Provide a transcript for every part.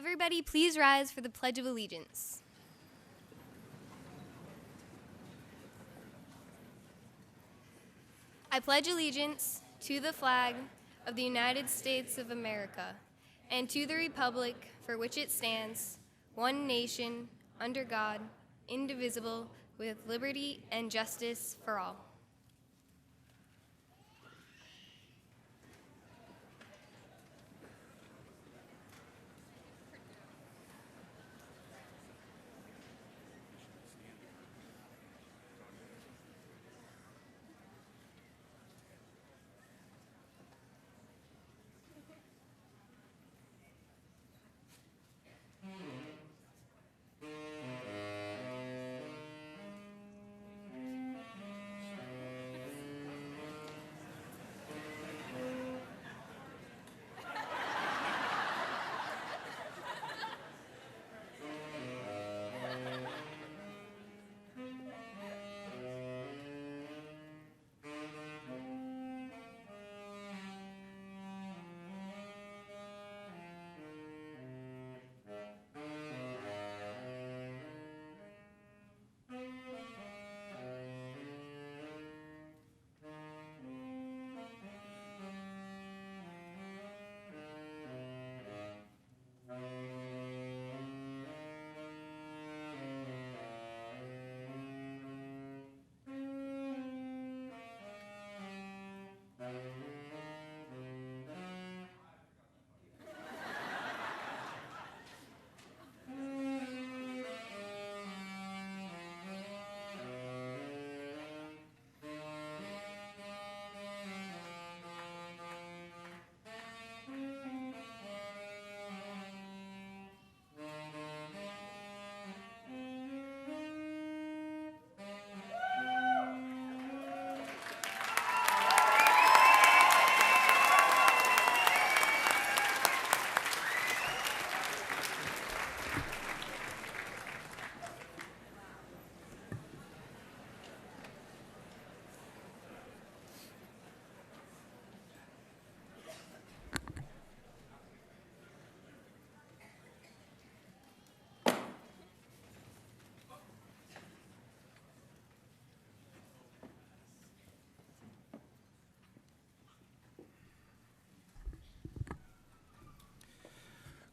everybody please rise for the Pledge of Allegiance? I pledge allegiance to the flag of the United States of America and to the republic for which it stands, one nation, under God, indivisible, with liberty and justice for all.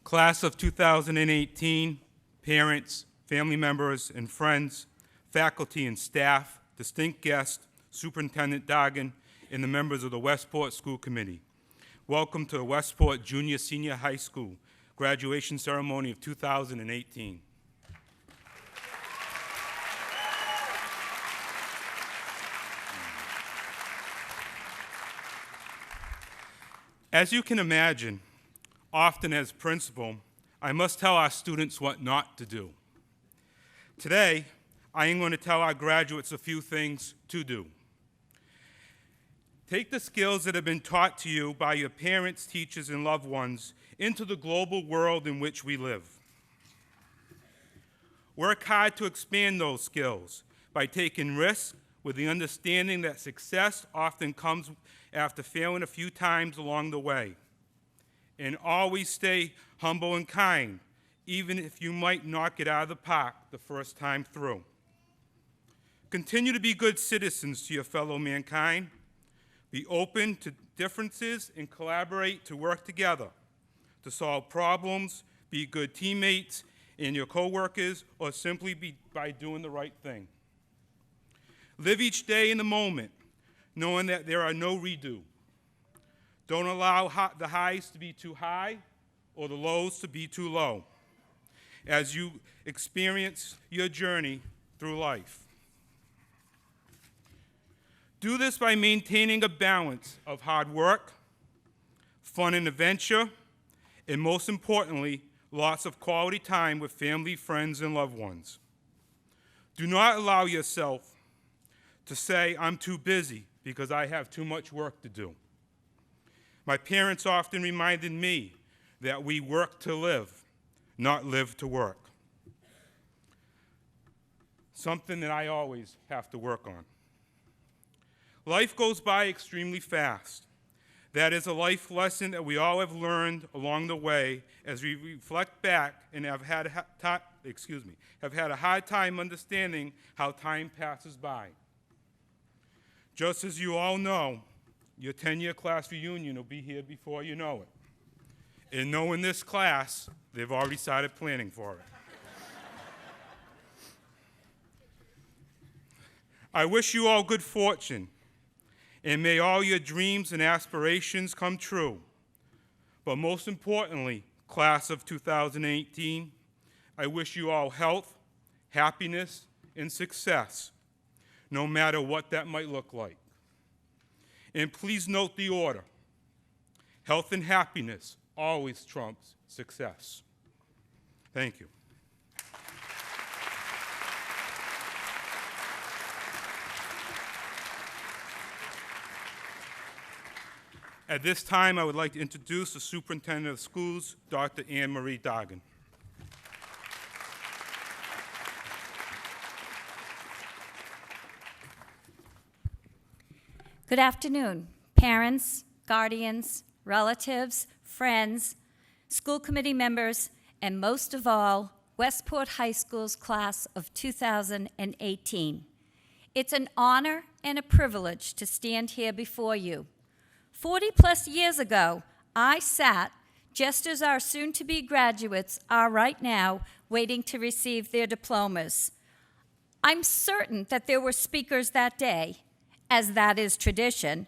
Class of 2018, parents, family members, and friends, faculty and staff, distinct guests, Superintendent Dargan, and the members of the Westport School Committee. Welcome to the Westport Junior Senior High School graduation ceremony of 2018. As you can imagine, often as principal, I must tell our students what not to do. Today, I am going to tell our graduates a few things to do. Take the skills that have been taught to you by your parents, teachers, and loved ones into the global world in which we live. Work hard to expand those skills by taking risks with the understanding that success often comes after failing a few times along the way. And always stay humble and kind, even if you might knock it out of the park the first time through. Continue to be good citizens to your fellow mankind. Be open to differences and collaborate to work together to solve problems, be good teammates and your coworkers, or simply be by doing the right thing. Live each day in the moment, knowing that there are no redo. Don't allow the highs to be too high or the lows to be too low as you experience your journey through life. Do this by maintaining a balance of hard work, fun and adventure, and most importantly, lots of quality time with family, friends, and loved ones. Do not allow yourself to say, "I'm too busy because I have too much work to do." My parents often reminded me that we work to live, not live to work. Something that I always have to work on. Life goes by extremely fast. That is a life lesson that we all have learned along the way as we reflect back and have had a hard time understanding how time passes by. Just as you all know, your 10-year class reunion will be here before you know it. And knowing this class, they've already started planning for it. I wish you all good fortune, and may all your dreams and aspirations come true. But most importantly, class of 2018, I wish you all health, happiness, and success, no matter what that might look like. And please note the order. Health and happiness always trumps success. Thank you. At this time, I would like to introduce the Superintendent of Schools, Dr. Anne Marie Dargan. Good afternoon, parents, guardians, relatives, friends, school committee members, and most of all, Westport High School's class of 2018. It's an honor and a privilege to stand here before you. 40-plus years ago, I sat just as our soon-to-be graduates are right now waiting to receive their diplomas. I'm certain that there were speakers that day, as that is tradition,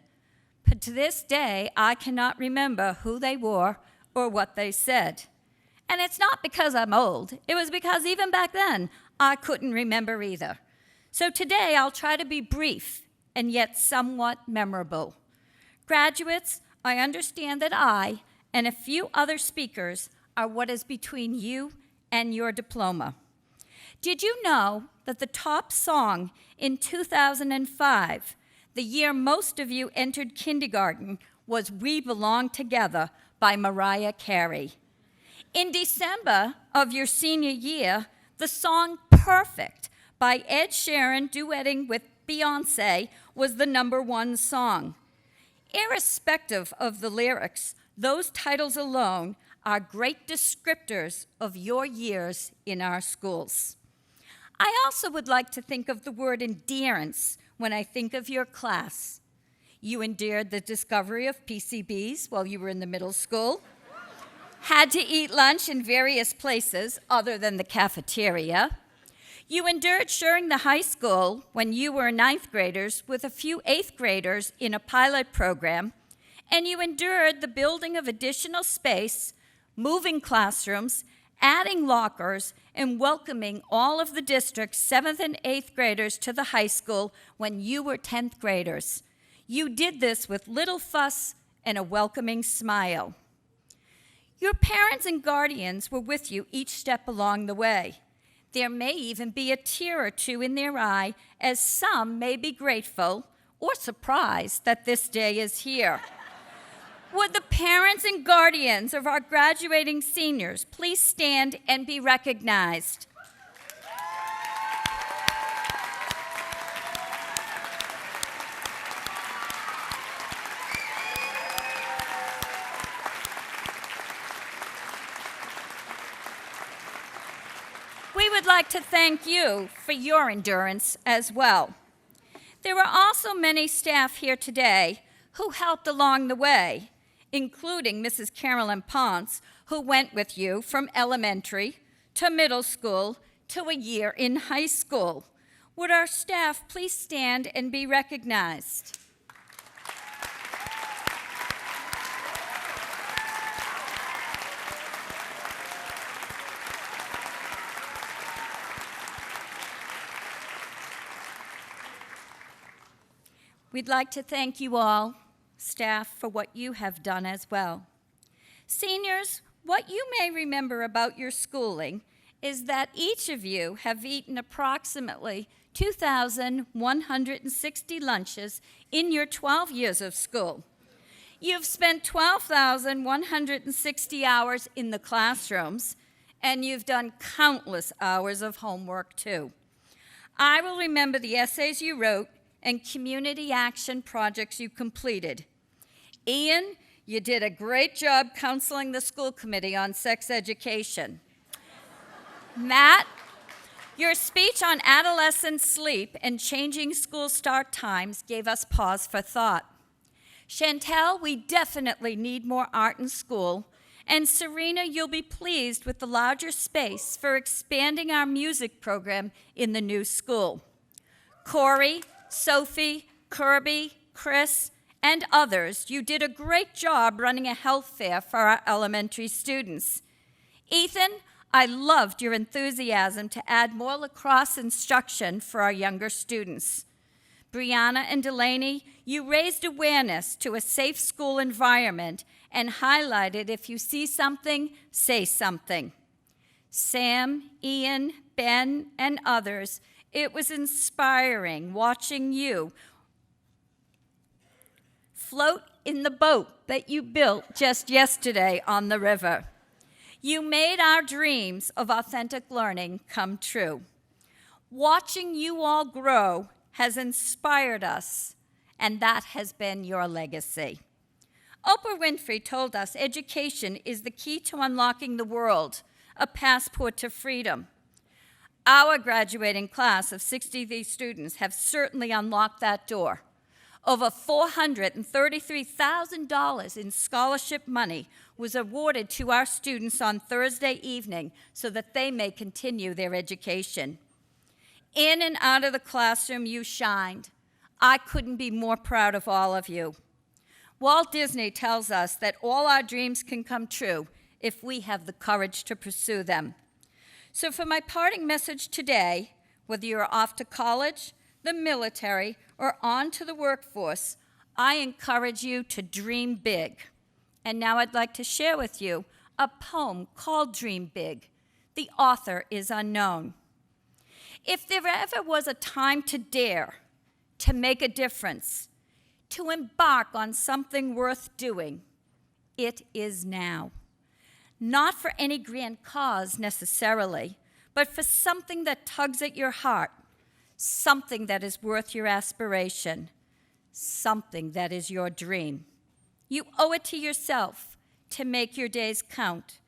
but to this day, I cannot remember who they were or what they said. And it's not because I'm old. It was because even back then, I couldn't remember either. So today, I'll try to be brief and yet somewhat memorable. Graduates, I understand that I and a few other speakers are what is between you and your diploma. Did you know that the top song in 2005, the year most of you entered kindergarten, was We Belong Together by Mariah Carey? In December of your senior year, the song Perfect by Ed Sheeran duetting with Beyoncé was the #1 song. Irrespective of the lyrics, those titles alone are great descriptors of your years in our schools. I also would like to think of the word endurance when I think of your class. You endured the discovery of PCBs while you were in the middle school, had to eat lunch in various places other than the cafeteria. You endured sharing the high school when you were 9th graders with a few 8th graders in a pilot program, and you endured the building of additional space, moving classrooms, adding lockers, and welcoming all of the district's 7th and 8th graders to the high school when you were 10th graders. You did this with little fuss and a welcoming smile. Your parents and guardians were with you each step along the way. There may even be a tear or two in their eye, as some may be grateful or surprised that this day is here. Would the parents and guardians of our graduating seniors please stand and be recognized? We would like to thank you for your endurance as well. There are also many staff here today who helped along the way, including Mrs. Carolyn Ponce, who went with you from elementary to middle school to a year in high school. Would our staff please stand and be recognized? We'd like to thank you all, staff, for what you have done as well. Seniors, what you may remember about your schooling is that each of you have eaten approximately 2,160 lunches in your 12 years of school. You've spent 12,160 hours in the classrooms, and you've done countless hours of homework too. I will remember the essays you wrote and community action projects you completed. Ian, you did a great job counseling the school committee on sex education. Matt, your speech on adolescent sleep and changing school start times gave us pause for thought. Chantel, we definitely need more art in school. And Serena, you'll be pleased with the larger space for expanding our music program in the new school. Corey, Sophie, Kirby, Chris, and others, you did a great job running a health fair for our elementary students. Ethan, I loved your enthusiasm to add more lacrosse instruction for our younger students. Brianna and Delaney, you raised awareness to a safe school environment and highlighted if you see something, say something. Sam, Ian, Ben, and others, it was inspiring watching you float in the boat that you built just yesterday on the river. You made our dreams of authentic learning come true. Watching you all grow has inspired us, and that has been your legacy. Oprah Winfrey told us education is the key to unlocking the world, a passport to freedom. Our graduating class of 63 students have certainly unlocked that door. Over $433,000 in scholarship money was awarded to our students on Thursday evening so that they may continue their education. In and out of the classroom, you shined. I couldn't be more proud of all of you. Walt Disney tells us that all our dreams can come true if we have the courage to pursue them. So for my parting message today, whether you're off to college, the military, or on to the workforce, I encourage you to dream big. And now I'd like to share with you a poem called Dream Big. The author is unknown. If there ever was a time to dare, to make a difference, to embark on something worth doing, it is now. Not for any grand cause necessarily, but for something that tugs at your heart, something that is worth your aspiration, something that is your dream. You owe it to yourself to make your days count.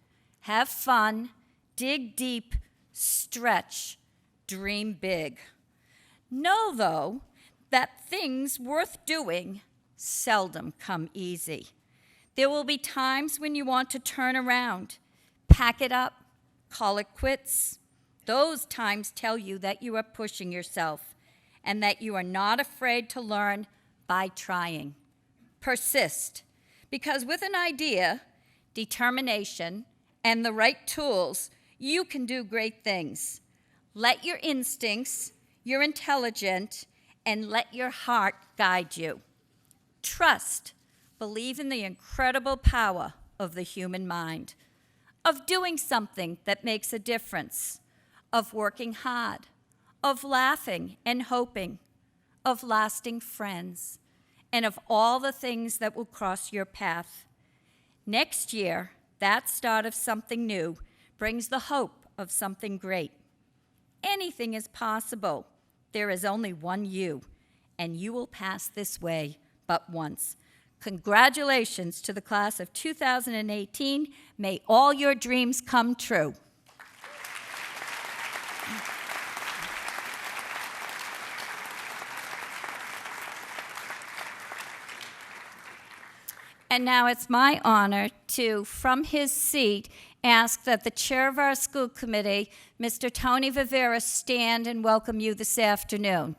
Have fun, dig deep, stretch, dream big. Know, though, that things worth doing seldom come easy. There will be times when you want to turn around, pack it up, call it quits. Those times tell you that you are pushing yourself and that you are not afraid to learn by trying. Persist, because with an idea, determination, and the right tools, you can do great things. Let your instincts, your intelligence, and let your heart guide you. Trust, believe in the incredible power of the human mind, of doing something that makes a difference, of working hard, of laughing and hoping, of lasting friends, and of all the things that will cross your path. Next year, that start of something new brings the hope of something great. Anything is possible. There is only one you, and you will pass this way but once. Congratulations to the class of 2018. May all your dreams come true. And now it's my honor to, from his seat, ask that the chair of our school committee, Mr. Tony Vivera, stand and welcome you this afternoon.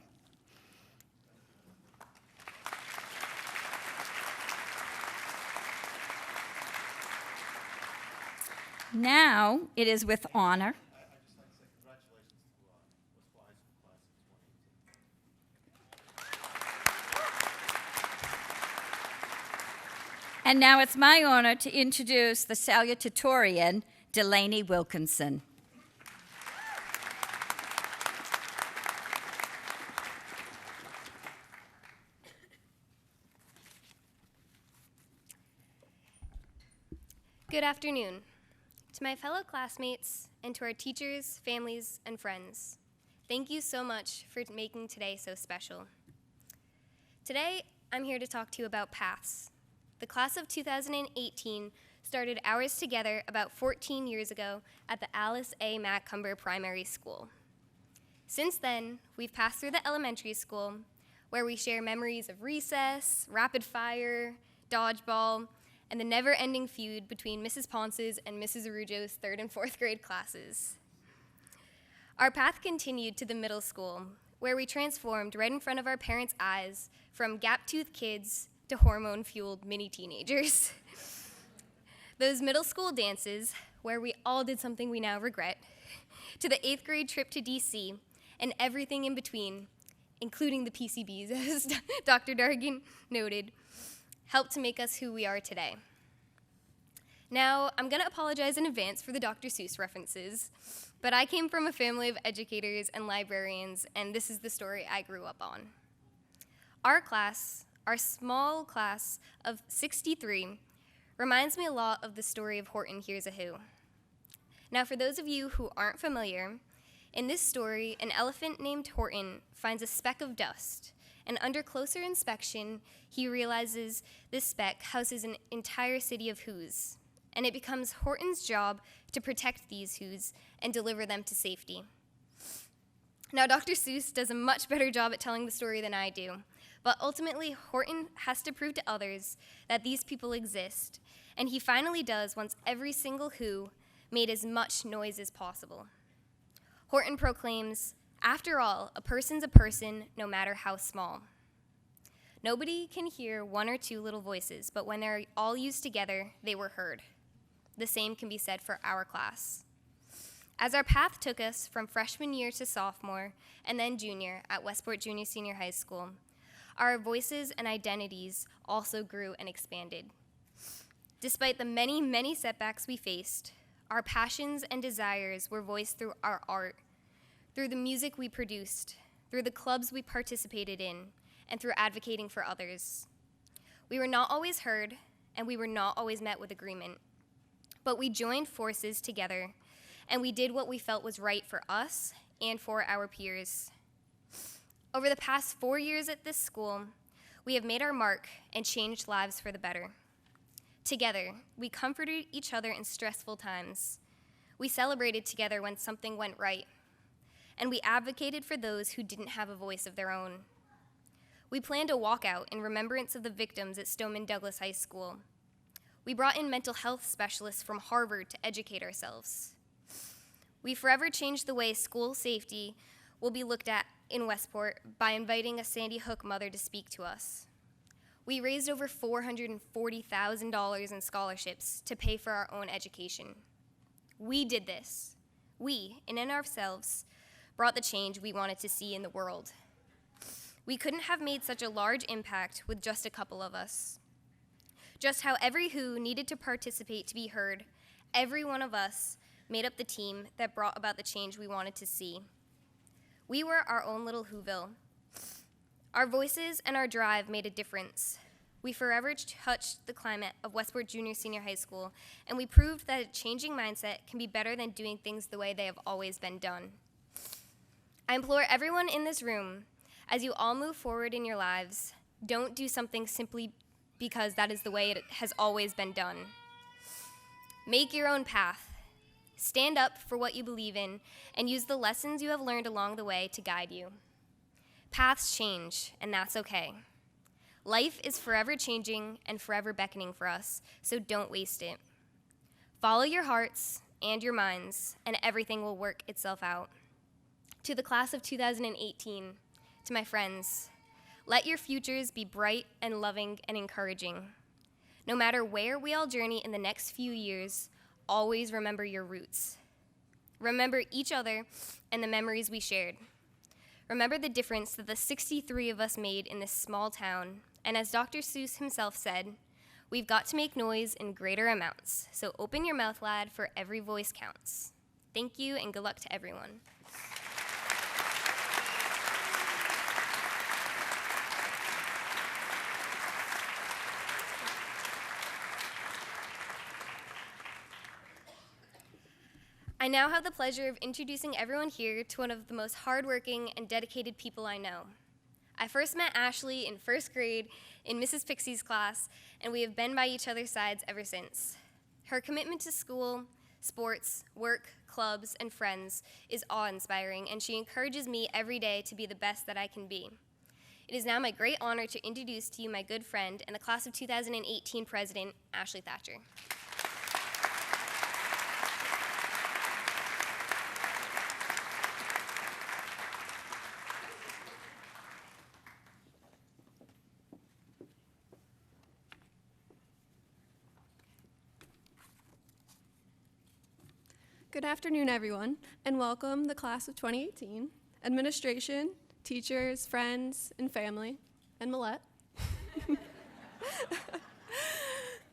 Now it is with honor. And now it's my honor to introduce the salutatorian, Delaney Wilkinson. Good afternoon. To my fellow classmates and to our teachers, families, and friends, thank you so much for making today so special. Today, I'm here to talk to you about paths. the class of 2018 started ours together about 14 years ago at the Alice A. Macumber Primary School. Since then, we've passed through the elementary school, where we share memories of recess, rapid fire, dodgeball, and the never-ending feud between Mrs. Ponce's and Mrs. Arujo's 3rd and 4th grade classes. Our path continued to the middle school, where we transformed right in front of our parents' eyes from gap-toothed kids to hormone-fueled mini-teenagers. Those middle school dances, where we all did something we now regret, to the 8th grade trip to DC, and everything in between, including the PCBs, as Dr. Dargan noted, helped to make us who we are today. Now, I'm going to apologize in advance for the Dr. Seuss references, but I came from a family of educators and librarians, and this is the story I grew up on. Our class, our small class of 63, reminds me a lot of the story of Horton Hears a Who. Now, for those of you who aren't familiar, in this story, an elephant named Horton finds a speck of dust, and under closer inspection, he realizes this speck houses an entire city of Whos, and it becomes Horton's job to protect these Whos and deliver them to safety. Now, Dr. Seuss does a much better job at telling the story than I do, but ultimately, Horton has to prove to others that these people exist, and he finally does once every single Who made as much noise as possible. Horton proclaims, "After all, a person's a person, no matter how small." Nobody can hear one or two little voices, but when they're all used together, they were heard. The same can be said for our class. As our path took us from freshman year to sophomore, and then junior at Westport Junior Senior High School, our voices and identities also grew and expanded. Despite the many, many setbacks we faced, our passions and desires were voiced through our art, through the music we produced, through the clubs we participated in, and through advocating for others. We were not always heard, and we were not always met with agreement. But we joined forces together, and we did what we felt was right for us and for our peers. Over the past 4 years at this school, we have made our mark and changed lives for the better. Together, we comforted each other in stressful times. We celebrated together when something went right, and we advocated for those who didn't have a voice of their own. We planned a walkout in remembrance of the victims at Stoneman Douglas High School. We brought in mental health specialists from Harvard to educate ourselves. We forever changed the way school safety will be looked at in Westport by inviting a Sandy Hook mother to speak to us. We raised over $440,000 in scholarships to pay for our own education. We did this. We, in and ourselves, brought the change we wanted to see in the world. We couldn't have made such a large impact with just a couple of us. Just how every Who needed to participate to be heard, every one of us made up the team that brought about the change we wanted to see. We were our own little Whoville. Our voices and our drive made a difference. We forever touched the climate of Westport Junior Senior High School, and we proved that a changing mindset can be better than doing things the way they have always been done. I implore everyone in this room, as you all move forward in your lives, don't do something simply because that is the way it has always been done. Make your own path. Stand up for what you believe in, and use the lessons you have learned along the way to guide you. Paths change, and that's okay. Life is forever changing and forever beckoning for us, so don't waste it. Follow your hearts and your minds, and everything will work itself out. To the class of 2018, to my friends, let your futures be bright and loving and encouraging. No matter where we all journey in the next few years, always remember your roots. Remember each other and the memories we shared. Remember the difference that the 63 of us made in this small town, and as Dr. Seuss himself said, we've got to make noise in greater amounts, so open your mouth, lad, for every voice counts. Thank you, and good luck to everyone. I now have the pleasure of introducing everyone here to one of the most hardworking and dedicated people I know. I first met Ashley in first grade in Mrs. Pixie's class, and we have been by each other's sides ever since. Her commitment to school, sports, work, clubs, and friends is awe-inspiring, and she encourages me every day to be the best that I can be. It is now my great honor to introduce to you my good friend and the class of 2018 president, Ashley Thatcher. Good afternoon, everyone, and welcome the class of 2018, administration, teachers, friends, and family, and Millette.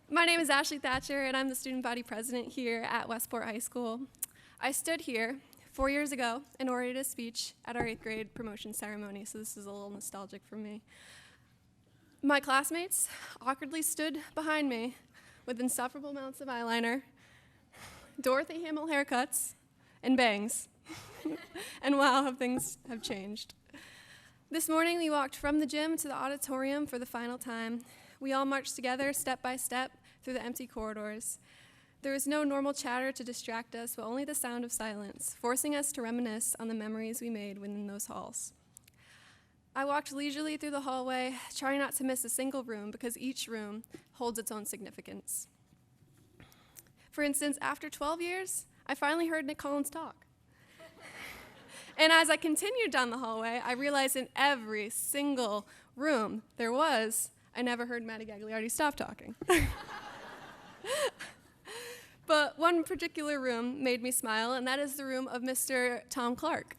My name is Ashley Thatcher, and I'm the student body president here at Westport High School. I stood here 4 years ago and orated a speech at our 8th grade promotion ceremony, so this is a little nostalgic for me. My classmates awkwardly stood behind me with insufferable amounts of eyeliner, Dorothy Hamill haircuts, and bangs. And wow, how things have changed. This morning, we walked from the gym to the auditorium for the final time. We all marched together, step by step, through the empty corridors. There was no normal chatter to distract us, but only the sound of silence, forcing us to reminisce on the memories we made within those halls. I walked leisurely through the hallway, trying not to miss a single room, because each room holds its own significance. For instance, after 12 years, I finally heard Nick Collins talk. And as I continued down the hallway, I realized in every single room there was, I never heard Maddie Gagliardi stop talking. But one particular room made me smile, and that is the room of Mr. Tom Clark.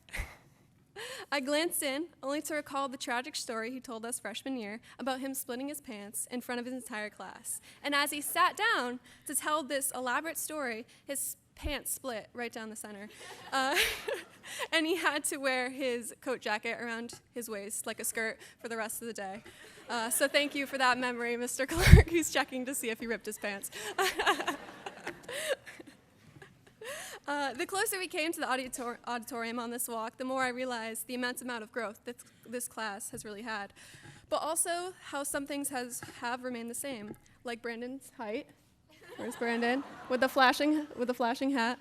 I glanced in, only to recall the tragic story he told us freshman year about him splitting his pants in front of his entire class. And as he sat down to tell this elaborate story, his pants split right down the center. And he had to wear his coat jacket around his waist like a skirt for the rest of the day. So thank you for that memory, Mr. Clark. He's checking to see if he ripped his pants. The closer we came to the auditorium on this walk, the more I realized the immense amount of growth that this class has really had, but also how some things have remained the same, like Brandon's height. Where's Brandon? With the flashing hat,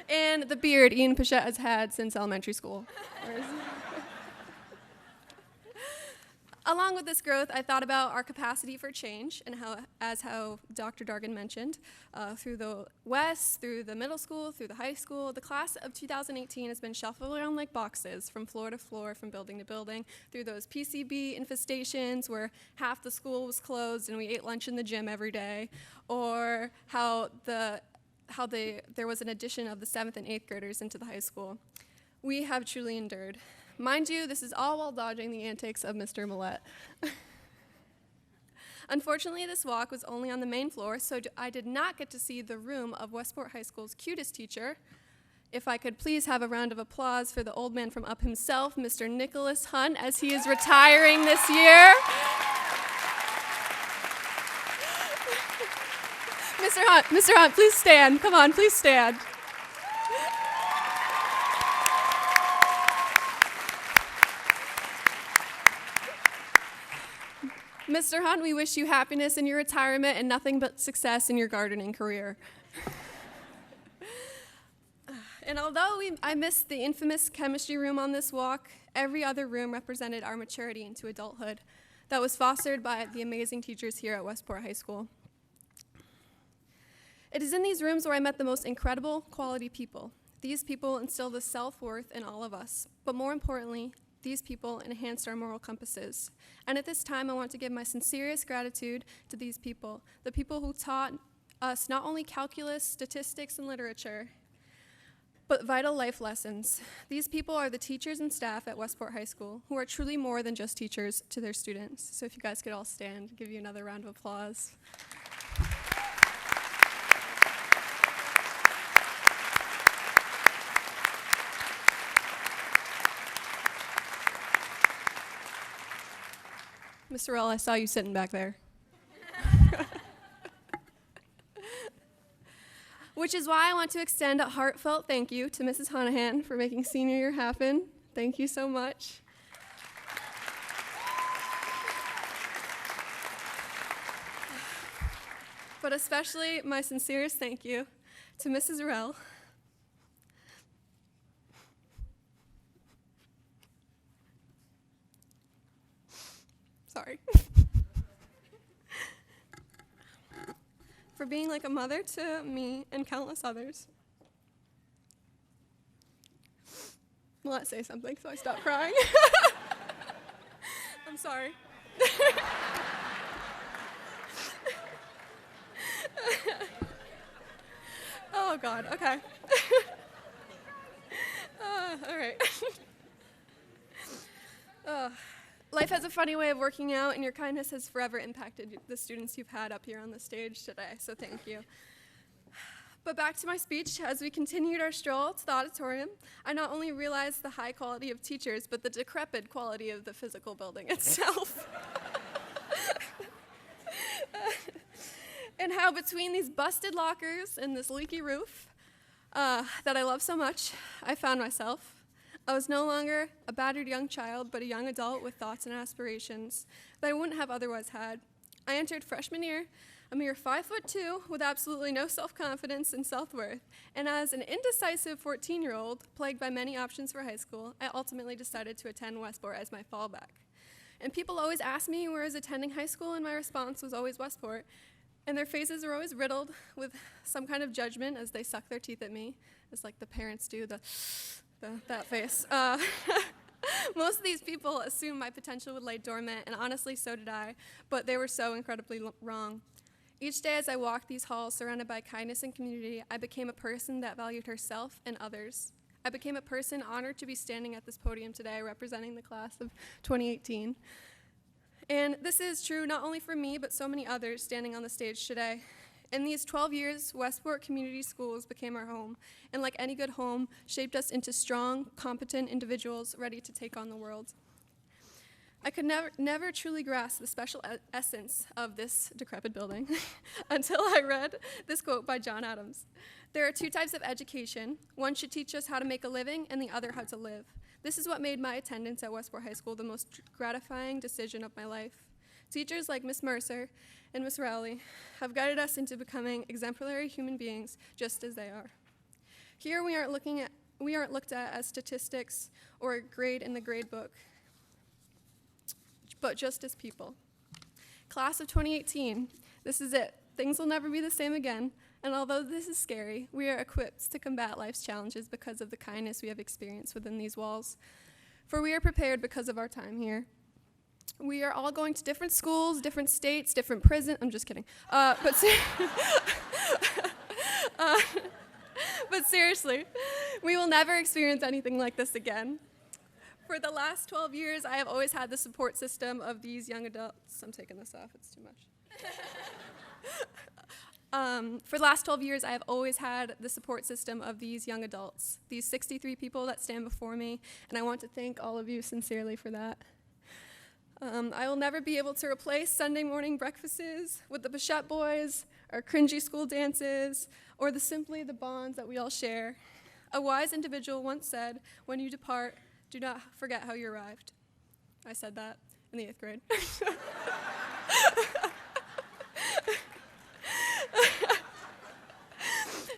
and the beard Ian Pichette has had since elementary school. Along with this growth, I thought about our capacity for change and how Dr. Dargan mentioned, through the West, through the middle school, through the high school, the class of 2018 has been shuffled around like boxes from floor to floor, from building to building, through those PCB infestations where half the school was closed and we ate lunch in the gym every day, or how there was an addition of the 7th and 8th graders into the high school. We have truly endured. Mind you, this is all while dodging the antics of Mr. Millette. Unfortunately, this walk was only on the main floor, so I did not get to see the room of Westport High School's cutest teacher. If I could please have a round of applause for the old man from up himself, Mr. Nicholas Hunt, as he is retiring this year. Mr. Hunt, please stand. Come on, please stand. Mr. Hunt, we wish you happiness in your retirement and nothing but success in your gardening career. And although I missed the infamous chemistry room on this walk, every other room represented our maturity into adulthood that was fostered by the amazing teachers here at Westport High School. It is in these rooms where I met the most incredible quality people. These people instill the self-worth in all of us, but more importantly, these people enhanced our moral compasses. And at this time, I want to give my sincerest gratitude to these people, the people who taught us not only calculus, statistics, and literature, but vital life lessons. These people are the teachers and staff at Westport High School, who are truly more than just teachers to their students. So if you guys could all stand, give you another round of applause. Mr. Rell, I saw you sitting back there. Which is why I want to extend a heartfelt thank you to Mrs. Honahan for making senior year happen. Thank you so much. but especially my sincerest thank you to Mrs. Rell, sorry, for being like a mother to me and countless others. Well, let's say something so I stop crying. I'm sorry. Oh, God, okay. All right. Life has a funny way of working out, and your kindness has forever impacted the students you've had up here on the stage today, so thank you. But back to my speech, as we continued our stroll to the auditorium, I not only realized the high quality of teachers, but the decrepit quality of the physical building itself. And how between these busted lockers and this leaky roof that I love so much, I found myself. I was no longer a battered young child, but a young adult with thoughts and aspirations that I wouldn't have otherwise had. I entered freshman year, a mere 5'2", with absolutely no self-confidence and self-worth. And as an indecisive 14-year-old, plagued by many options for high school, I ultimately decided to attend Westport as my fallback. And people always asked me where I was attending high school, and my response was always Westport. And their faces were always riddled with some kind of judgment as they sucked their teeth at me, as like the parents do, that face. Most of these people assumed my potential would lay dormant, and honestly, so did I, but they were so incredibly wrong. Each day as I walked these halls surrounded by kindness and community, I became a person that valued herself and others. I became a person honored to be standing at this podium today representing the class of 2018. And this is true not only for me, but so many others standing on the stage today. In these 12 years, Westport Community Schools became our home, and like any good home, shaped us into strong, competent individuals ready to take on the world. I could never truly grasp the special essence of this decrepit building until I read this quote by John Adams. There are two types of education. One should teach us how to make a living, and the other how to live. This is what made my attendance at Westport High School the most gratifying decision of my life. Teachers like Miss Mercer and Miss Rowley have guided us into becoming exemplary human beings just as they are. Here we aren't looked at as statistics or a grade in the grade book, but just as people. Class of 2018, this is it. Things will never be the same again, and although this is scary, we are equipped to combat life's challenges because of the kindness we have experienced within these walls. For we are prepared because of our time here. We are all going to different schools, different states, different prisons. I'm just kidding. But seriously, we will never experience anything like this again. For the last 12 years, I have always had the support system of these young adults. I'm taking this off, it's too much. For the last 12 years, I have always had the support system of these young adults, these 63 people that stand before me, and I want to thank all of you sincerely for that. I will never be able to replace Sunday morning breakfasts with the Bichette Boys, or cringy school dances, or simply the bonds that we all share. A wise individual once said, "When you depart, do not forget how you arrived." I said that in the 8th grade.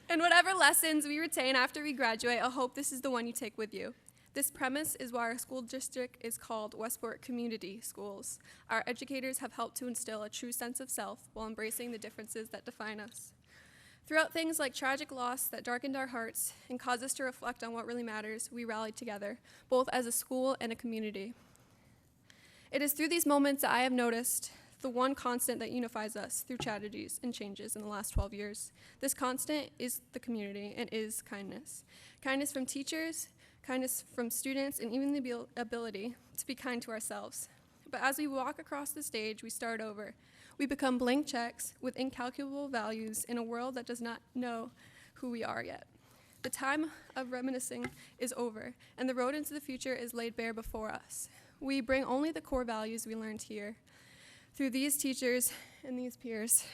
And whatever lessons we retain after we graduate, I hope this is the one you take with you. This premise is why our school district is called Westport Community Schools. Our educators have helped to instill a true sense of self while embracing the differences that define us. Throughout things like tragic loss that darkened our hearts and caused us to reflect on what really matters, we rallied together, both as a school and a community. It is through these moments that I have noticed the one constant that unifies us through tragedies and changes in the last 12 years. This constant is the community and is kindness. Kindness from teachers, kindness from students, and even the ability to be kind to ourselves. But as we walk across the stage, we start over. We become blank checks with incalculable values in a world that does not know who we are yet. The time of reminiscing is over, and the road into the future is laid bare before us. We bring only the core values we learned here through these teachers and these peers.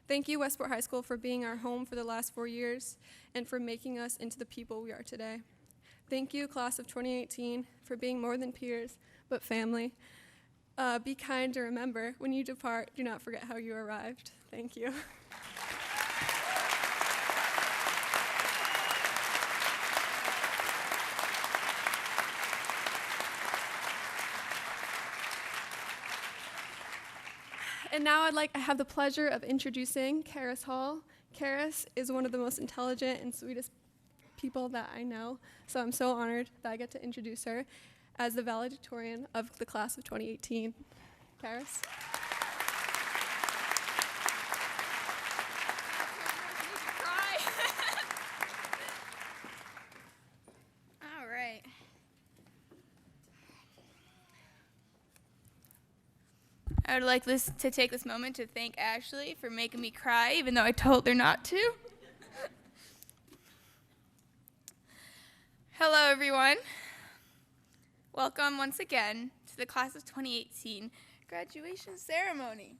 Thank you, Westport High School, for being our home for the last 4 years and for making us into the people we are today. Thank you, class of 2018, for being more than peers, but family. Be kind and remember, when you depart, do not forget how you arrived. Thank you. And now I have the pleasure of introducing Karis Hall. Karis is one of the most intelligent and sweetest people that I know, so I'm so honored that I get to introduce her as the valedictorian of the class of 2018. Karis. All right. I would like to take this moment to thank Ashley for making me cry, even though I told her not to. Hello, everyone. Welcome once again to the class of 2018 graduation ceremony.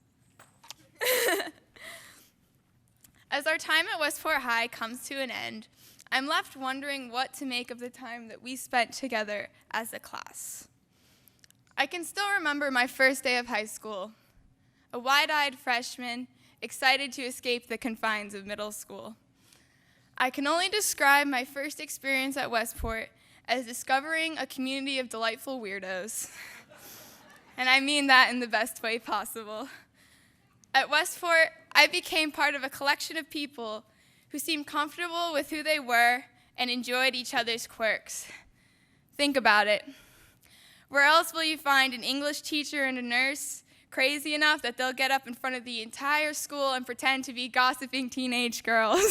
As our time at Westport High comes to an end, I'm left wondering what to make of the time that we spent together as a class. I can still remember my first day of high school, a wide-eyed freshman excited to escape the confines of middle school. I can only describe my first experience at Westport as discovering a community of delightful weirdos. And I mean that in the best way possible. At Westport, I became part of a collection of people who seemed comfortable with who they were and enjoyed each other's quirks. Think about it. Where else will you find an English teacher and a nurse crazy enough that they'll get up in front of the entire school and pretend to be gossiping teenage girls?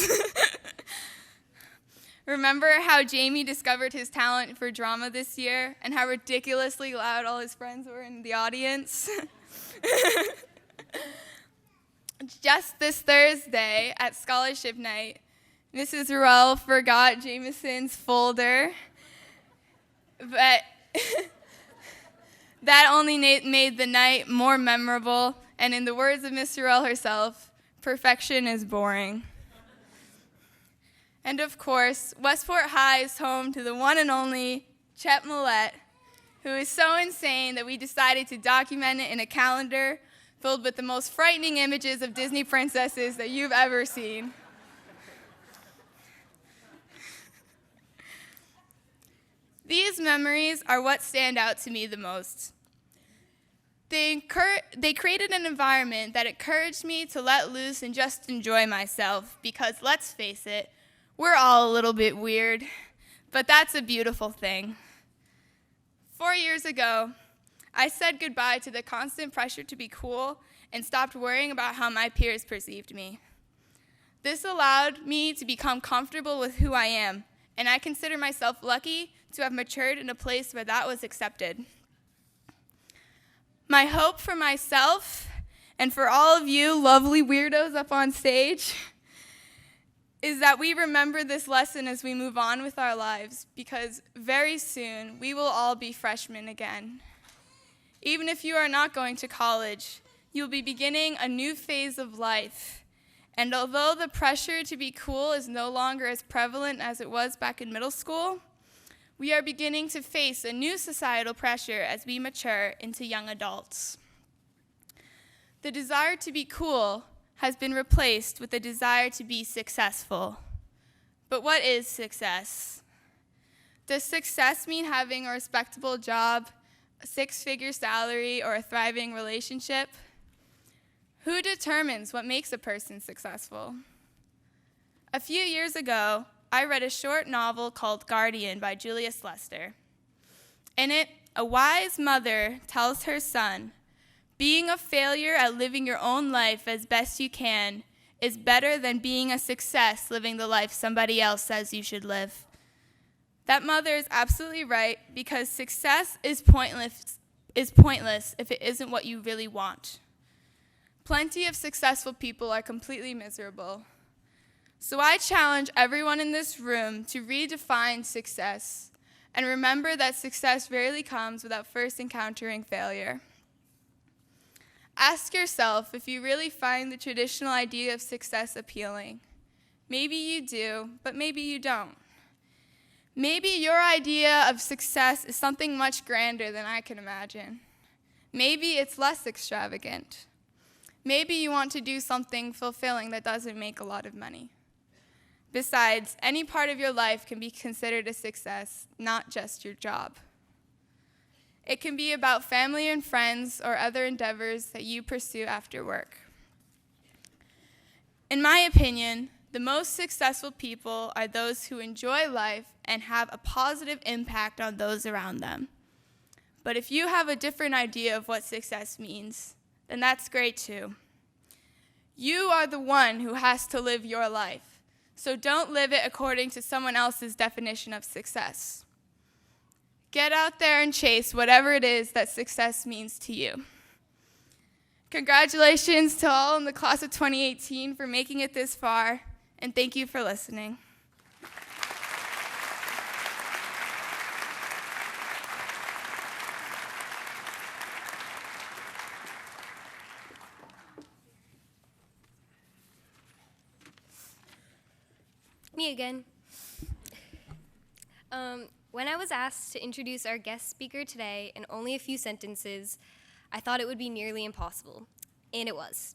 Remember how Jamie discovered his talent for drama this year and how ridiculously loud all his friends were in the audience? Just this Thursday at scholarship night, Mrs. Ruel forgot Jameson's folder, but that only made the night more memorable, and in the words of Miss Ruel herself, perfection is boring. And of course, Westport High is home to the one and only Chet Millette, who is so insane that we decided to document it in a calendar filled with the most frightening images of Disney princesses that you've ever seen. These memories are what stand out to me the most. They created an environment that encouraged me to let loose and just enjoy myself because, let's face it, we're all a little bit weird, but that's a beautiful thing. 4 years ago, I said goodbye to the constant pressure to be cool and stopped worrying about how my peers perceived me. This allowed me to become comfortable with who I am, and I consider myself lucky to have matured in a place where that was accepted. My hope for myself and for all of you lovely weirdos up on stage is that we remember this lesson as we move on with our lives, because very soon we will all be freshmen again. Even if you are not going to college, you'll be beginning a new phase of life. And although the pressure to be cool is no longer as prevalent as it was back in middle school, we are beginning to face a new societal pressure as we mature into young adults. The desire to be cool has been replaced with the desire to be successful. But what is success? Does success mean having a respectable job, a six-figure salary, or a thriving relationship? Who determines what makes a person successful? A few years ago, I read a short novel called Guardian by Julius Lester. In it, a wise mother tells her son, being a failure at living your own life as best you can is better than being a success living the life somebody else says you should live. That mother is absolutely right, because success is pointless if it isn't what you really want. Plenty of successful people are completely miserable. So I challenge everyone in this room to redefine success and remember that success rarely comes without first encountering failure. Ask yourself if you really find the traditional idea of success appealing. Maybe you do, but maybe you don't. Maybe your idea of success is something much grander than I can imagine. Maybe it's less extravagant. Maybe you want to do something fulfilling that doesn't make a lot of money. Besides, any part of your life can be considered a success, not just your job. It can be about family and friends or other endeavors that you pursue after work. In my opinion, the most successful people are those who enjoy life and have a positive impact on those around them. But if you have a different idea of what success means, then that's great too. You are the one who has to live your life, so don't live it according to someone else's definition of success. Get out there and chase whatever it is that success means to you. Congratulations to all in the class of 2018 for making it this far, and thank you for listening. Me again. When I was asked to introduce our guest speaker today in only a few sentences, I thought it would be nearly impossible, and it was.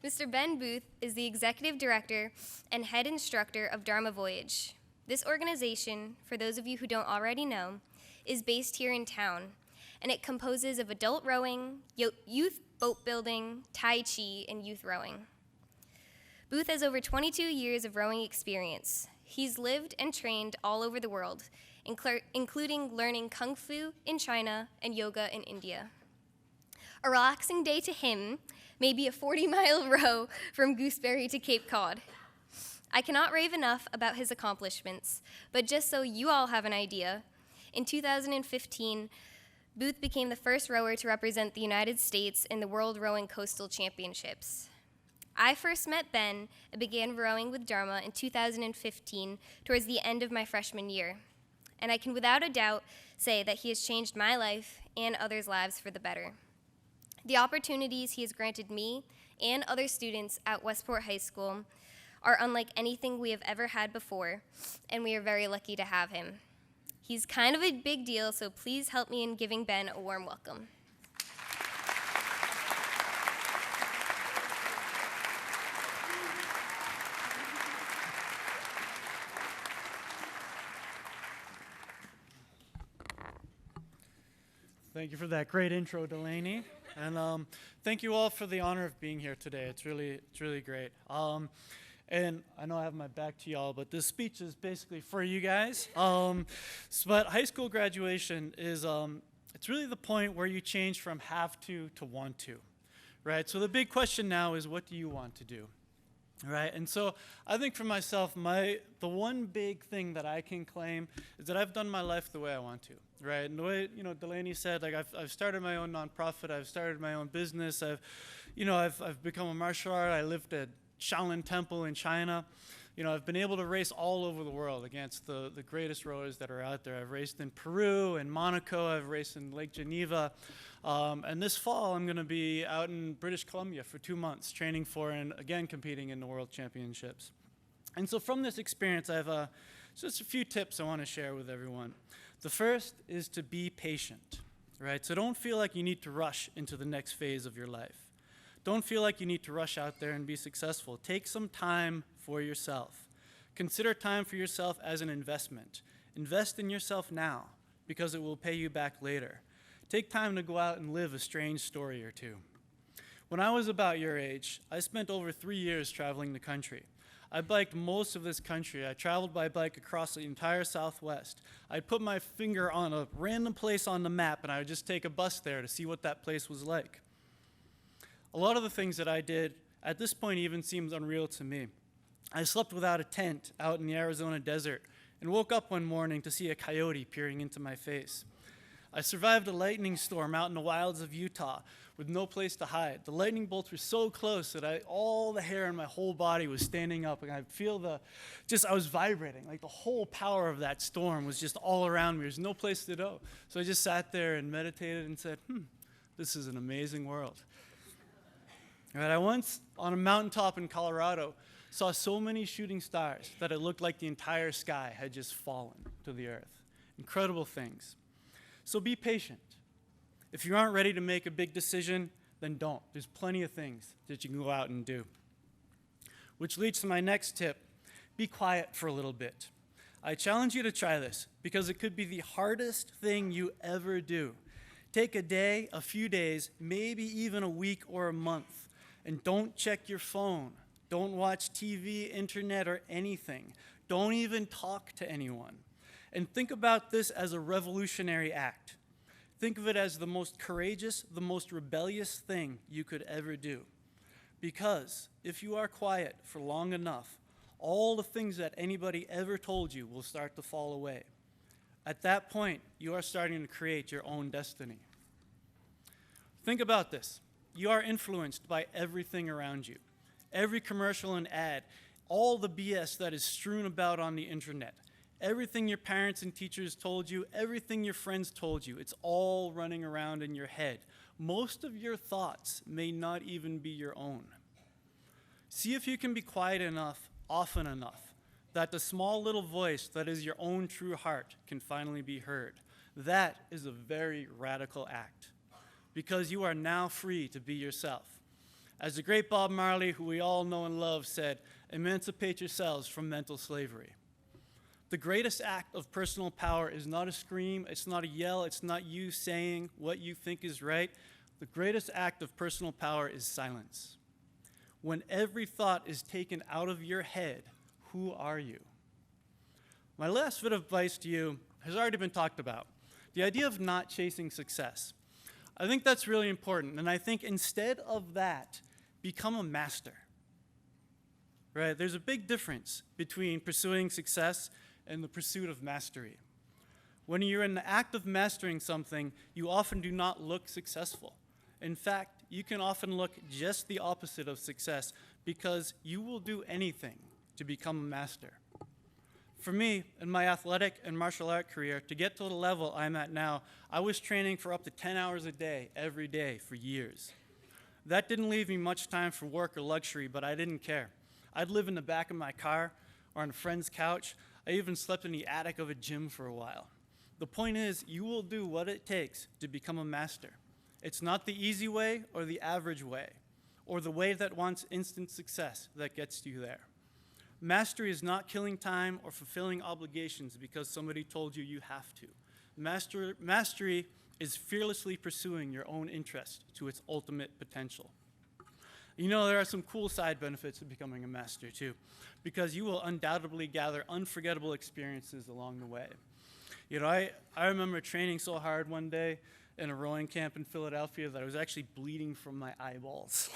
Mr. Ben Booth is the executive director and head instructor of Dharma Voyage. This organization, for those of you who don't already know, is based here in town, and it composes of adult rowing, youth boat building, Tai Chi, and youth rowing. Booth has over 22 years of rowing experience. He's lived and trained all over the world, including learning Kung Fu in China and yoga in India. A relaxing day to him may be a 40-mile row from Gooseberry to Cape Cod. I cannot rave enough about his accomplishments, but just so you all have an idea, in 2015, Booth became the first rower to represent the United States in the World Rowing Coastal Championships. I first met Ben and began rowing with Dharma in 2015 towards the end of my freshman year, and I can without a doubt say that he has changed my life and others' lives for the better. The opportunities he has granted me and other students at Westport High School are unlike anything we have ever had before, and we are very lucky to have him. He's kind of a big deal, so please help me in giving Ben a warm welcome. Thank you for that great intro, Delaney. And thank you all for the honor of being here today. It's really great. And I know I have my back to y'all, but this speech is basically for you guys. But high school graduation is, it's really the point where you change from have to want to, right? So the big question now is, what do you want to do? Right, and so I think for myself, the one big thing that I can claim is that I've done my life the way I want to, right? And the way Delaney said, like I've started my own nonprofit, I've started my own business, I've become a martial art, I lived at Shaolin Temple in China. I've been able to race all over the world against the greatest rowers that are out there. I've raced in Peru and Monaco, I've raced in Lake Geneva. And this fall, I'm going to be out in British Columbia for 2 months training for and again competing in the World Championships. And so from this experience, I have just a few tips I want to share with everyone. The first is to be patient, right? So don't feel like you need to rush into the next phase of your life. Don't feel like you need to rush out there and be successful. Take some time for yourself. Consider time for yourself as an investment. Invest in yourself now because it will pay you back later. Take time to go out and live a strange story or two. When I was about your age, I spent over 3 years traveling the country. I biked most of this country. I traveled by bike across the entire Southwest. I'd put my finger on a random place on the map and I would just take a bus there to see what that place was like. A lot of the things that I did at this point even seems unreal to me. I slept without a tent out in the Arizona desert and woke up one morning to see a coyote peering into my face. I survived a lightning storm out in the wilds of Utah with no place to hide. The lightning bolts were so close that all the hair on my whole body was standing up, and I feel I was vibrating. Like the whole power of that storm was just all around me. There's no place to go. So I just sat there and meditated and said, this is an amazing world. Right, I once, on a mountaintop in Colorado, saw so many shooting stars that it looked like the entire sky had just fallen to the earth. Incredible things. So be patient. If you aren't ready to make a big decision, then don't. There's plenty of things that you can go out and do. Which leads to my next tip. Be quiet for a little bit. I challenge you to try this because it could be the hardest thing you ever do. Take a day, a few days, maybe even a week or a month, and don't check your phone. Don't watch TV, internet, or anything. Don't even talk to anyone. And think about this as a revolutionary act. Think of it as the most courageous, the most rebellious thing you could ever do. Because if you are quiet for long enough, all the things that anybody ever told you will start to fall away. At that point, you are starting to create your own destiny. Think about this. You are influenced by everything around you. Every commercial and ad, all the BS that is strewn about on the internet, everything your parents and teachers told you, everything your friends told you, it's all running around in your head. Most of your thoughts may not even be your own. See if you can be quiet enough, often enough, that the small little voice that is your own true heart can finally be heard. That is a very radical act, because you are now free to be yourself. As the great Bob Marley, who we all know and love, said, "Emancipate yourselves from mental slavery." The greatest act of personal power is not a scream, it's not a yell, it's not you saying what you think is right. The greatest act of personal power is silence. When every thought is taken out of your head, who are you? My last bit of advice to you has already been talked about. The idea of not chasing success. I think that's really important, and I think instead of that, become a master. Right? There's a big difference between pursuing success and the pursuit of mastery. When you're in the act of mastering something, you often do not look successful. In fact, you can often look just the opposite of success because you will do anything to become a master. For me, in my athletic and martial art career, to get to the level I'm at now, I was training for up to 10 hours a day, every day, for years. That didn't leave me much time for work or luxury, but I didn't care. I'd live in the back of my car or on a friend's couch. I even slept in the attic of a gym for a while. The point is, you will do what it takes to become a master. It's not the easy way or the average way, or the way that wants instant success that gets you there. Mastery is not killing time or fulfilling obligations because somebody told you you have to. Mastery is fearlessly pursuing your own interest to its ultimate potential. You know, there are some cool side benefits of becoming a master too, because you will undoubtedly gather unforgettable experiences along the way. You know, I remember training so hard one day in a rowing camp in Philadelphia that I was actually bleeding from my eyeballs.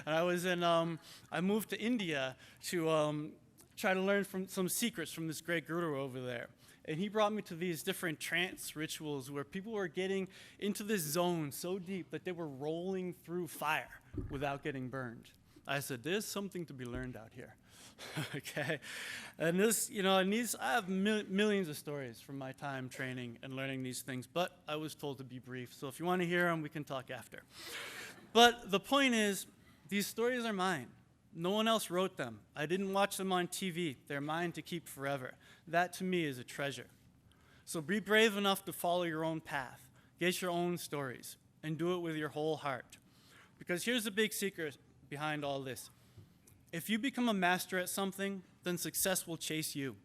And I moved to India to try to learn from some secrets from this great guru over there. And he brought me to these different trance rituals where people were getting into this zone so deep that they were rolling through fire without getting burned. I said, there's something to be learned out here. Okay? And this, you know, I have millions of stories from my time training and learning these things, but I was told to be brief. So if you want to hear them, we can talk after. But the point is, these stories are mine. No one else wrote them. I didn't watch them on TV. They're mine to keep forever. That, to me, is a treasure. So be brave enough to follow your own path, get your own stories, and do it with your whole heart. Because here's the big secret behind all this. If you become a master at something, then success will chase you.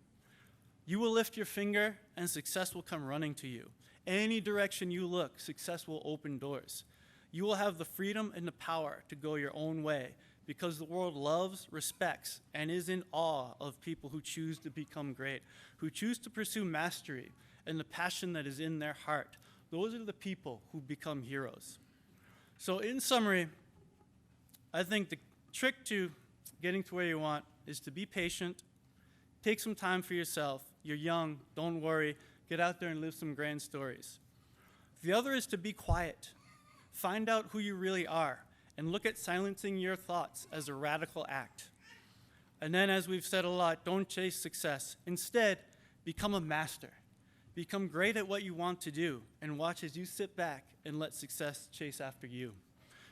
You will lift your finger, and success will come running to you. Any direction you look, success will open doors. You will have the freedom and the power to go your own way, because the world loves, respects, and is in awe of people who choose to become great, who choose to pursue mastery and the passion that is in their heart. Those are the people who become heroes. So in summary, I think the trick to getting to where you want is to be patient, take some time for yourself. You're young, don't worry, get out there and live some grand stories. The other is to be quiet. Find out who you really are, and look at silencing your thoughts as a radical act. And then, as we've said a lot, don't chase success. Instead, become a master. Become great at what you want to do, and watch as you sit back and let success chase after you.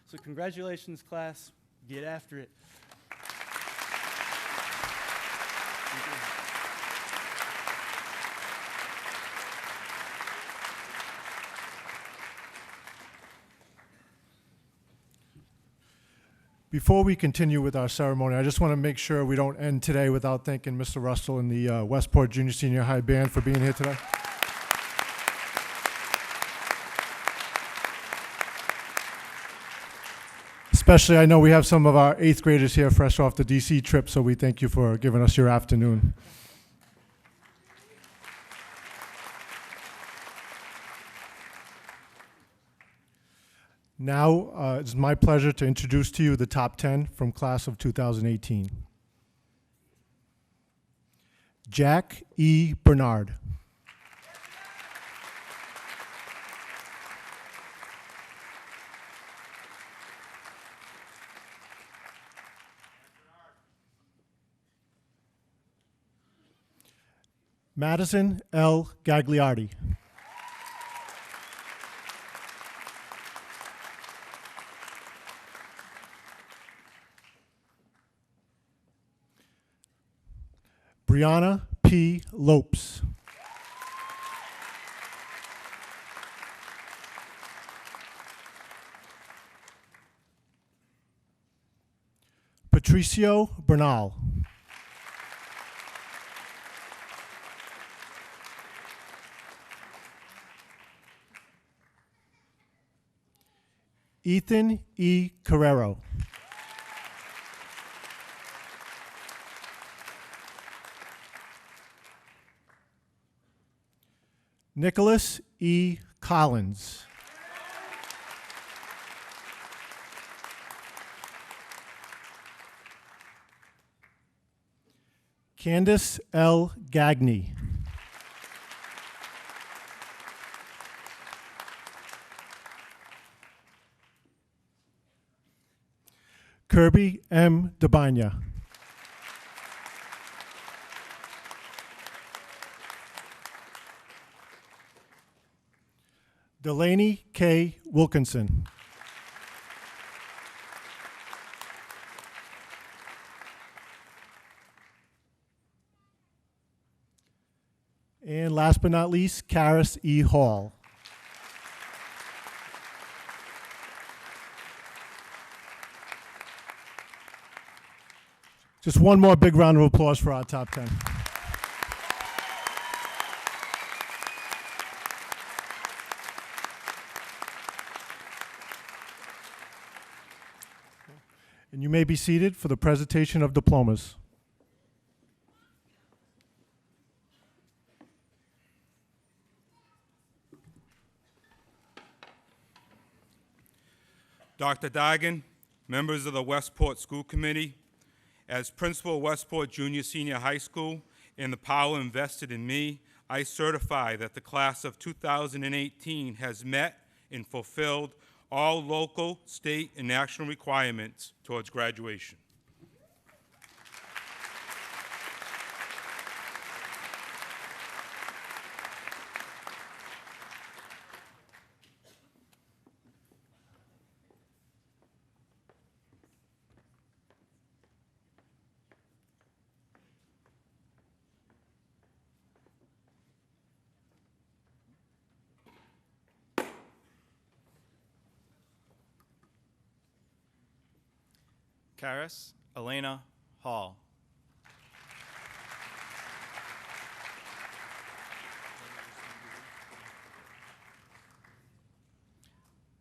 So congratulations, class. Get after it. Before we continue with our ceremony, I just want to make sure we don't end today without thanking Mr. Russell and the Westport Junior Senior High Band for being here today. Especially, I know we have some of our 8th graders here fresh off the DC trip, so we thank you for giving us your afternoon. Now, it's my pleasure to introduce to you the top 10 from class of 2018. Jack E. Bernard. Madison L. Gagliardi. Brianna P. Lopes. Patricio Bernal. Ethan E. Carrero. Nicholas E. Collins. Candace L. Gagney. Kirby M. Dabanya. Delaney K. Wilkinson. And last but not least, Karis E. Hall. Just one more big round of applause for our top 10. And you may be seated for the presentation of diplomas. Dr. Dagan, members of the Westport School Committee, as principal of Westport Junior Senior High School and the power invested in me, I certify that the class of 2018 has met and fulfilled all local, state, and national requirements towards graduation. Karis Elena Hall.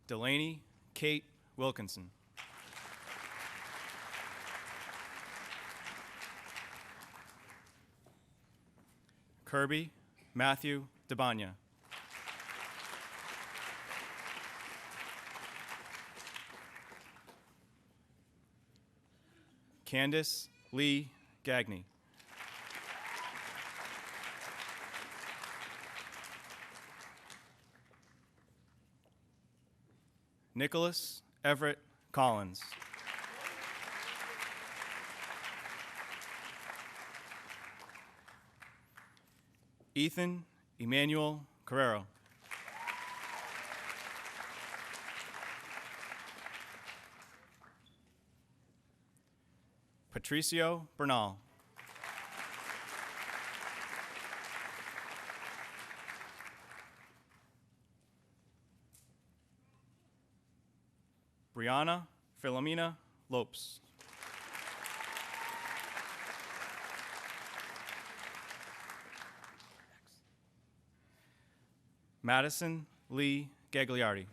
Delaney Kate Wilkinson. Kirby Matthew Dabanya. Candace Lee Gagney. Nicholas Everett Collins. Ethan Emmanuel Carrero. Patricio Bernal. Brianna Philomena Lopes. Madison Lee Gagliardi.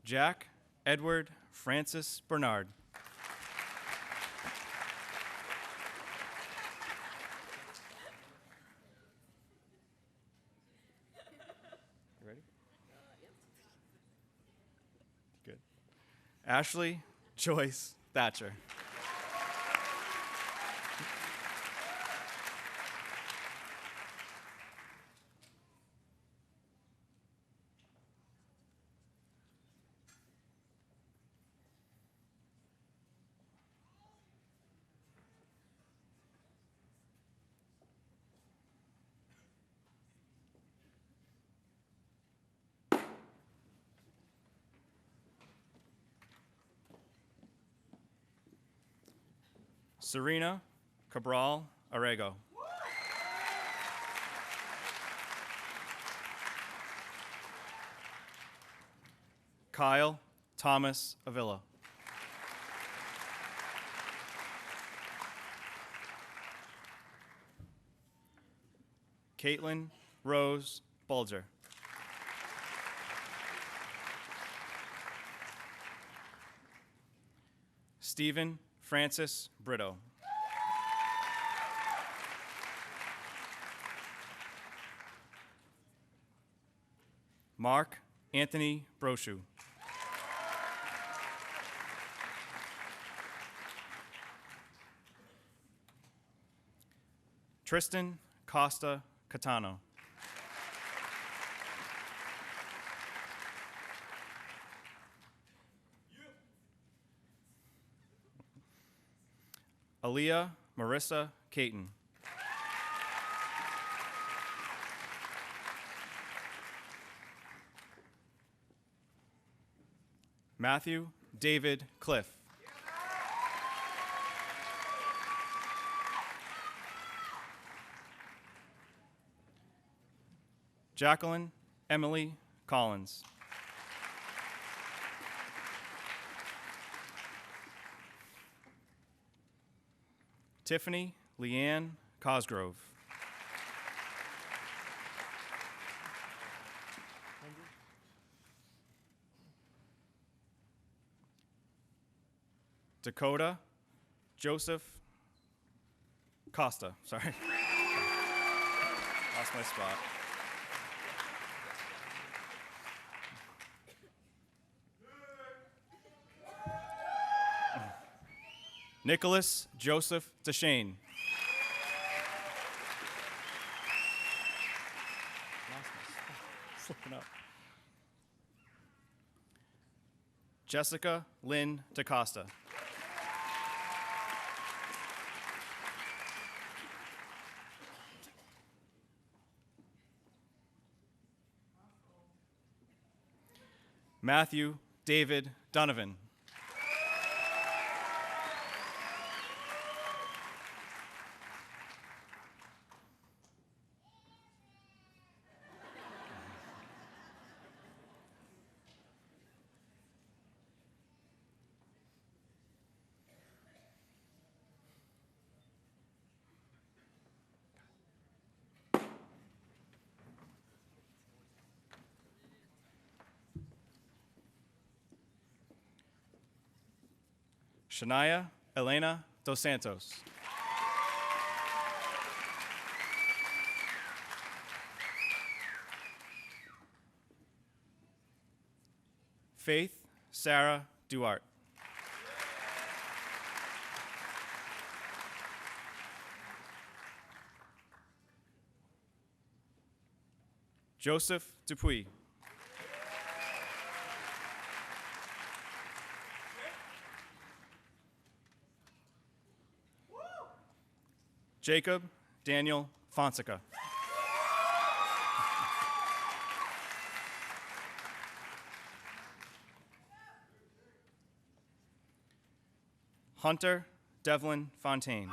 Jack Edward Francis Bernard. You ready? Good. Ashley Joyce Thatcher. Serena Cabral Arrego. Kyle Thomas Avila. Caitlin Rose Bulger. Stephen Francis Brito. Mark Anthony Brochu. Tristan Costa Catano. Aaliyah Marissa Caton. Matthew David Cliff. Jacqueline Emily Collins. Tiffany Leanne Cosgrove. Dakota Joseph Costa. Sorry. Lost my spot. Nicholas Joseph Deshane. Slipping up. Jessica Lynn DaCosta. Matthew David Donovan. Shania Elena Dos Santos. Faith Sarah Duarte. Joseph Dupuis. Jacob Daniel Fonseca. Hunter Devlin Fontaine.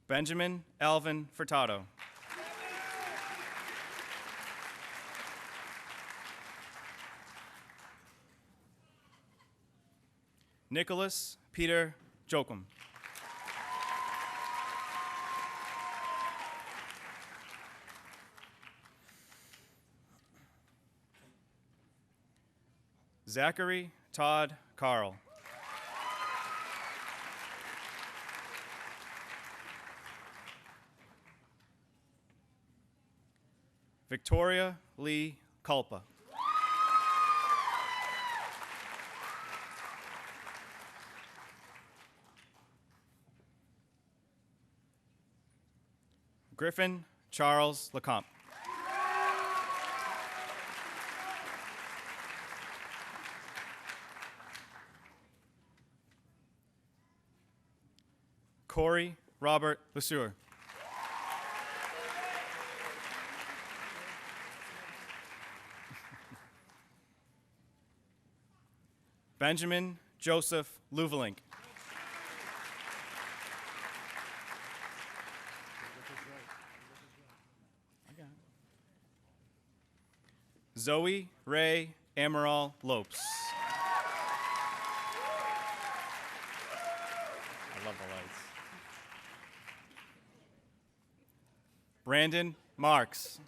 Benjamin Alvin Furtado. Nicholas Peter Jokum. Zachary Todd Carl. Victoria Lee Culpa. Griffin Charles Lecomte. Corey Robert Lesueur. Benjamin Joseph Luvelink. Zoe Ray Amaral Lopes. I love the lights. Brandon Marks.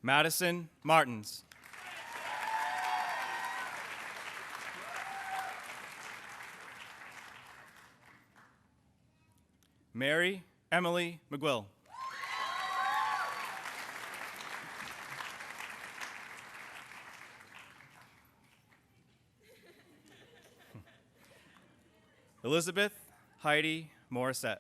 Madison Martins. Mary Emily McGill. Elizabeth Heidi Morissette.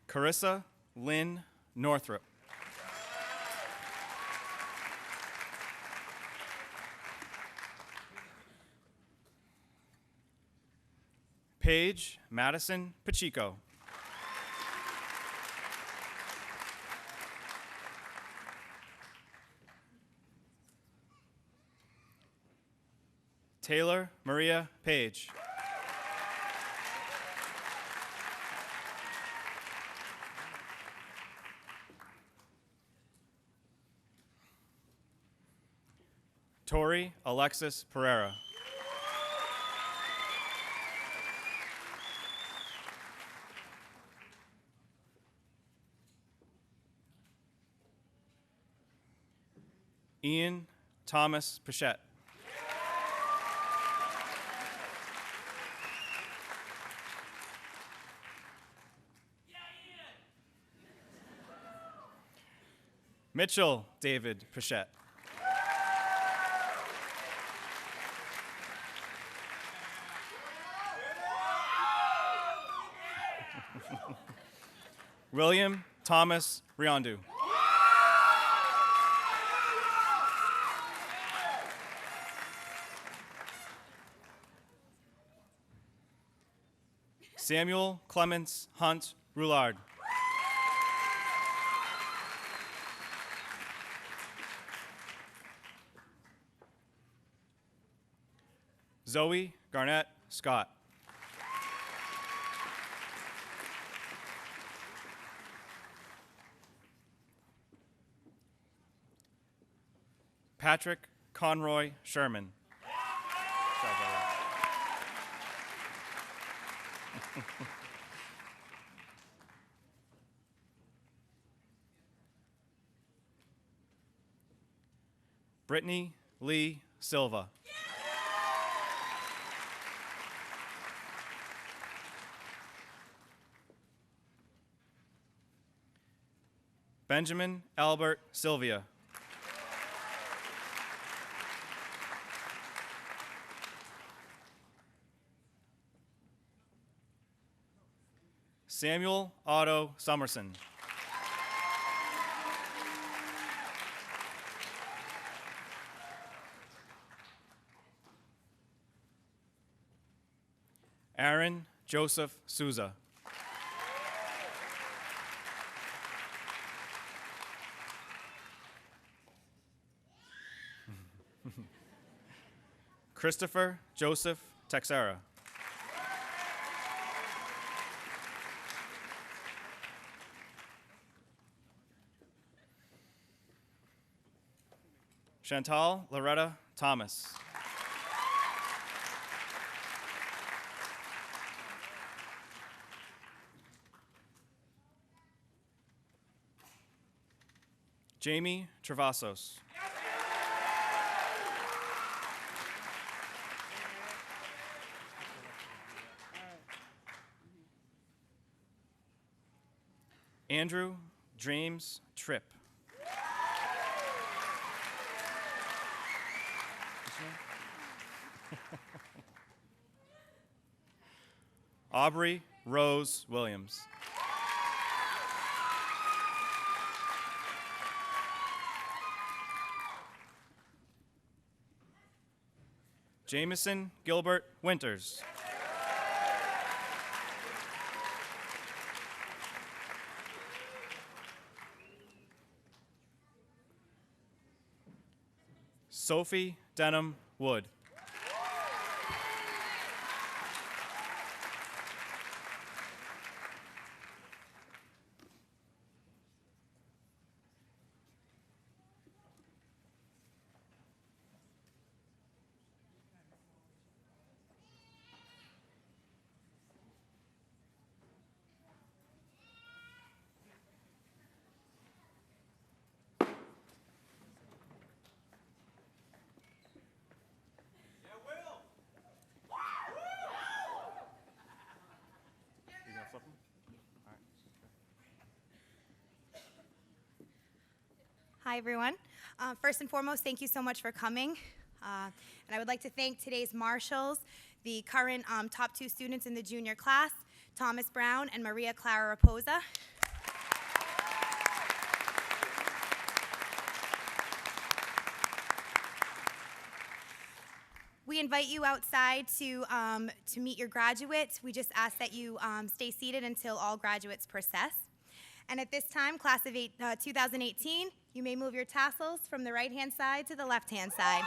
Carissa Lynn Northrop. Paige Madison Pacheco. Taylor Maria Page. Tori Alexis Pereira. Ian Thomas Pichette. Mitchell David Pichette. William Thomas Riondu. Samuel Clements Hunt Roulard. Zoe Garnett Scott. Patrick Conroy Sherman. Brittany Lee Silva. Benjamin Albert Sylvia. Samuel Otto Summerson. Aaron Joseph Souza. Christopher Joseph Texera. Chantal Loretta Thomas. Jamie Travasos. Andrew James Tripp. Aubrey Rose Williams. Jameson Gilbert Winters. Sophie Denham Wood. Hi, everyone. First and foremost, thank you so much for coming. And I would like to thank today's marshals, the current top 2 students in the junior class, Thomas Brown and Maria Clara Raposa. We invite you outside to meet your graduates. We just ask that you stay seated until all graduates process. And at this time, class of 2018, you may move your tassels from the right-hand side to the left-hand side.